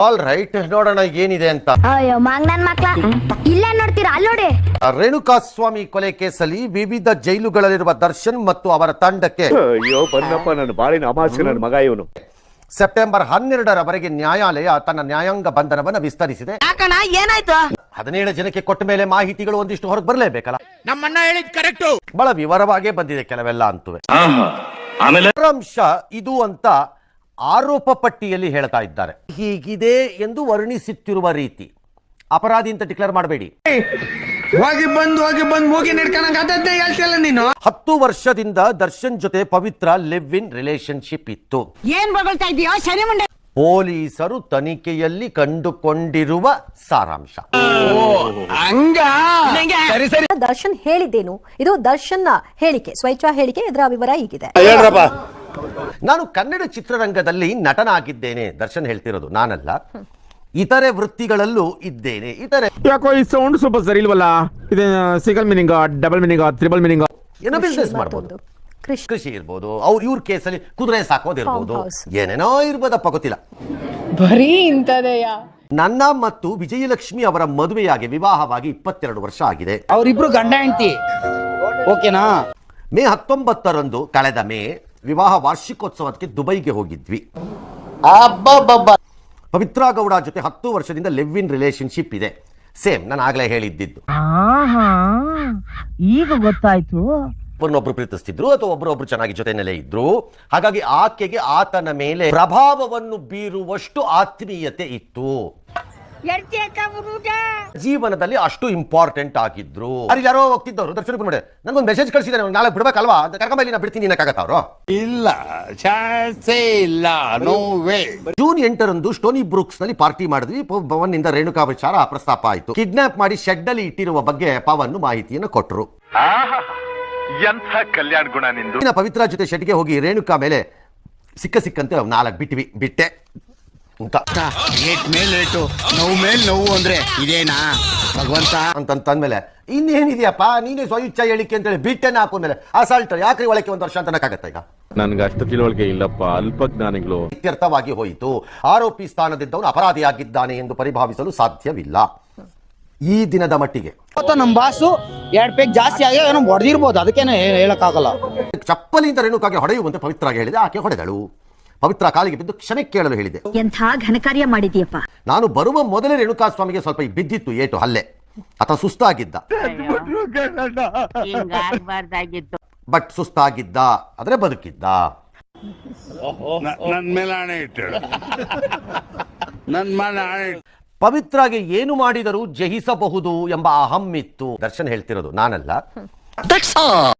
All right, ನೋಡೋಣ ಏನಿದೆ ಅಂತ. ಅಯ್ಯೋ ಮಂಗ್ನನ್ ಮಕ್ಳ ಇಲ್ಲೇ ನೋಡ್ತೀರಾ, ಅಲ್ಲಿ ನೋಡಿ. ರೇಣುಕಾಸ್ವಾಮಿ ಕೊಲೆ ಕೇಸಲ್ಲಿ ವಿವಿಧ ಜೈಲುಗಳಲ್ಲಿರುವ ದರ್ಶನ್ ಮತ್ತು ಅವರ ತಂಡಕ್ಕೆ ಅಯ್ಯೋ ಬನ್ನಪ್ಪ, ನನ್ನ ಬಾಳಿನ ಅಮಾಸೆ ನನ್ನ ಮಗ ಇವನು. ಸೆಪ್ಟೆಂಬರ್ 12ರವರೆಗೆ ನ್ಯಾಯಾಲಯ ತನ್ನ ನ್ಯಾಯಾಂಗ ಬಂಧನವನ್ನು ವಿಸ್ತರಿಸಿದೆ. ಏನಾಯ್ತು? 17 ಜನಕ್ಕೆ ಕೊಟ್ಟ ಮೇಲೆ ಮಾಹಿತಿಗಳು ಒಂದಿಷ್ಟು ಹೊರಗೆ ಬರಲೇಬೇಕಲ್ಲ. ನಮ್ಮಣ್ಣ ಹೇಳಿದ್ ಕರೆಕ್ಟ್. ಬಹಳ ವಿವರವಾಗೇ ಬಂದಿದೆ ಕೆಲವೆಲ್ಲ ಅಂತುವೆ. ಅಂಶ ಇದು ಅಂತ ಆರೋಪ ಪಟ್ಟಿಯಲ್ಲಿ ಹೇಳ್ತಾ ಇದ್ದಾರೆ. ಹೀಗಿದೆ ಎಂದು ವರ್ಣಿಸುತ್ತಿರುವ ರೀತಿ ಅಪರಾಧಿ ಅಂತ ಡಿಕ್ಲೇರ್ ಮಾಡಬೇಡಿ. ಹೋಗಿ ಬಂದು ಮೂಗಿ ನಡ್ಕೊಂಡಂಗ ಅದನ್ನೇ ಹೇಳ್ತಿಲ್ಲ ನೀನು. 10 ವರ್ಷದಿಂದ ದರ್ಶನ್ ಜೊತೆ ಪವಿತ್ರ ಲಿವ್ ಇನ್ ರಿಲೇಶನ್ಶಿಪ್ ಇತ್ತು. ಏನ್ ಬಗಳ್ತಾ ಇದೀಯೋ ಶನಿ ಮುಂಡೆ? ಪೊಲೀಸರು ತನಿಖೆಯಲ್ಲಿ ಕಂಡುಕೊಂಡಿರುವ ಸಾರಾಂಶ. ದರ್ಶನ್ ಹೇಳಿದ್ದೇನು? ಇದು ದರ್ಶನ್ ಹೇಳಿಕೆ, ಸ್ವೈಚ್ಛಾ ಹೇಳಿಕೆ. ಇದರ ವಿವರ ಹೀಗಿದೆ. ನಾನು ಕನ್ನಡ ಚಿತ್ರರಂಗದಲ್ಲಿ ನಟನಾಗಿದ್ದೇನೆ, ದರ್ಶನ್ ಹೇಳ್ತಿರೋದು, ನಾನಲ್ಲ. ಇತರೆ ವೃತ್ತಿಗಳಲ್ಲೂ ಇದ್ದೇನೆ. ಇತರೆ ಯಾಕೋ ಈ ಸೌಂಡ್ ಸ್ವಲ್ಪ ಸರಿ ಇಲ್ವಲ್ಲ? ಇದು single meaning, double meaning, triple meaning. ಏನೋ ಬಿಸ್ನೆಸ್ ಮಾಡ್ಬೋದು, ಕೃಷಿ ಇರ್ಬೋದು, ಇವ್ರ ಕೇಸಲ್ಲಿ ಕುದುರೆ ಸಾಕೋದಿರ್ಬೋದು, ಏನೇನೋ ಇರ್ಬೋದಪ್ಪ, ಗೊತ್ತಿಲ್ಲ. ಬರೀ ಇಂಥದೆಯ. ನನ್ನ ಮತ್ತು ವಿಜಯಲಕ್ಷ್ಮಿ ಅವರ ಮದುವೆಯಾಗಿ ವಿವಾಹವಾಗಿ 22 ವರ್ಷ ಆಗಿದೆ. ಅವರಿಬ್ರು ಗಂಡ ಹೆಂಡತಿ, ಓಕೆನಾ? ಮೇ 19ರಂದು ಕಳೆದ ಮೇ ವಿವಾಹ ವಾರ್ಷಿಕೋತ್ಸವಕ್ಕೆ ದುಬೈಗೆ ಹೋಗಿದ್ವಿ. ಪವಿತ್ರ ಗೌಡ ಜೊತೆ 10 ವರ್ಷದಿಂದ ಲಿವ್ ಇನ್ ರಿಲೇಶನ್ಶಿಪ್ ಇದೆ. ಸೇಮ್ ನಾನು ಆಗ್ಲೇ ಹೇಳಿದ್ದು. ಈಗ ಗೊತ್ತಾಯ್ತು. ಒಬ್ಬರನ್ನೊಬ್ರು ಪ್ರೀತಿಸ್ತಿದ್ರು ಅಥವಾ ಒಬ್ಬರೊಬ್ರು ಚೆನ್ನಾಗಿ ಜೊತೆನಲ್ಲೇ ಇದ್ರು. ಹಾಗಾಗಿ ಆಕೆಗೆ ಆತನ ಮೇಲೆ ಪ್ರಭಾವವನ್ನು ಬೀರುವಷ್ಟು ಆತ್ಮೀಯತೆ ಇತ್ತು. ಜೀವನದಲ್ಲಿ ಅಷ್ಟು ಇಂಪಾರ್ಟೆಂಟ್ ಆಗಿದ್ರು. ಅಲ್ಲಿ ಯಾರೋ ಹೋಗ್ತಿದ್ದವರು ದರ್ಶನಕ್ಕೆ ನೋಡಿ ನನಗೊಂದು ಮೆಸೇಜ್ ಕಳಿಸಿದ್ದಾರೆ, ನಾಳೆ ಬಿಡ್ಬೇಕಲ್ವಾ ಅಂತ. ಕರ್ಕೊಂಬಲ್ಲಿ ನಾ ಬಿಡ್ತೀನಿ ಅನ್ನಕ್ಕಾಗತ್ತ ಅವರು? ಇಲ್ಲ, ಚಾನ್ಸೇ ಇಲ್ಲ, ನೋ ವೇ. ಜೂನ್ 8ರಂದು ಸ್ಟೋನಿ ಬ್ರೂಕ್ಸ್ ನಲ್ಲಿ ಪಾರ್ಟಿ ಮಾಡಿದ್ವಿ. ಪವನ್ ನಿಂದ ರೇಣುಕಾ ವಿಚಾರ ಪ್ರಸ್ತಾಪ ಆಯಿತು. ಕಿಡ್ನಾಪ್ ಮಾಡಿ ಶೆಡ್ ಅಲ್ಲಿ ಇಟ್ಟಿರುವ ಬಗ್ಗೆ ಪವನ್ ಮಾಹಿತಿಯನ್ನು ಕೊಟ್ಟರು. ಎಂಥ ಕಲ್ಯಾಣ ಗುಣ ನಿಂದು. ಪವಿತ್ರ ಜೊತೆ ಶೆಡ್ಗೆ ಹೋಗಿ ರೇಣುಕಾ ಮೇಲೆ ಸಿಕ್ಕಂತೆ 4 ಬಿಟ್ಟೆ ಅಂತ. ನೋವು ಅಂದ್ರೆ ಇದೇನಾ ಭಗವಂತ ಅಂತಂದ್ಮೇಲೆ ಇನ್ನೇನಿದೆಯಪ್ಪ, ನೀನೇ ಸ್ವಇಚ್ಛಾ ಹೇಳಿಕೆ ಅಂತ ಹೇಳಿ ಬಿಟ್ಟೆನ ಹಾಕೊಂಡ್ಮೇಲೆ ಅಸಾಲ್ಟ್ ಯಾಕ್ರಿ ಒಳಕ್ಕೆ 1 ವರ್ಷ ಅಂತ ಅನ್ನಕ್ಕಾಗತ್ತ? ಈಗ ನನ್ಗೆ ಅಷ್ಟು ತಿಳುವಳಿಕೆ ಇಲ್ಲಪ್ಪ, ಅಲ್ಪಜ್ಞಾನಿಗಳು. ಇತ್ಯರ್ಥವಾಗಿ ಹೋಯಿತು. ಆರೋಪಿ ಸ್ಥಾನದಿದ್ದವನು ಅಪರಾಧಿಯಾಗಿದ್ದಾನೆ ಎಂದು ಪರಿಭಾವಿಸಲು ಸಾಧ್ಯವಿಲ್ಲ ಈ ದಿನದ ಮಟ್ಟಿಗೆ. ನಮ್ ಬಾಸು 2 ಪೇಕ್ ಜಾಸ್ತಿ ಆಗ್ಯಾವ, ಏನೋ ಹೊಡೆದಿರ್ಬೋದು, ಅದಕ್ಕೇನೆ ಹೇಳಕ್ಕಾಗಲ್ಲ. ಚಪ್ಪಲಿಂದ ರೇಣುಕಾಗೆ ಹೊಡೆಯುವಂತೆ ಪವಿತ್ರಾಗೆ ಹೇಳಿದೆ. ಆಕೆ ಹೊಡೆದಳು. ಪವಿತ್ರ ಕಾಲಿಗೆ ಬಿದ್ದು ಕ್ಷಮೆ ಕೇಳಲು ಹೇಳಿದೆ. ಎಂಥ ಘನಕಾರ್ಯ ಮಾಡಿದ್ಯಪ್ಪ. ನಾನು ಬರುವ ಮೊದಲೇ ರೇಣುಕಾಸ್ವಾಮಿಗೆ ಸ್ವಲ್ಪ ಬಿದ್ದಿತ್ತು ಏಟು, ಹಲ್ಲೆ. ಆತ ಸುಸ್ತಾಗಿದ್ದ. ಬಟ್ ಸುಸ್ತಾಗಿದ್ದ ಆದ್ರೆ ಬದುಕಿದ್ದ. ಪವಿತ್ರಾಗೆ ಏನು ಮಾಡಿದರೂ ಜಯಿಸಬಹುದು ಎಂಬ ಅಹಂ ಇತ್ತು. ದರ್ಶನ್ ಹೇಳ್ತಿರೋದು, ನಾನಲ್ಲ.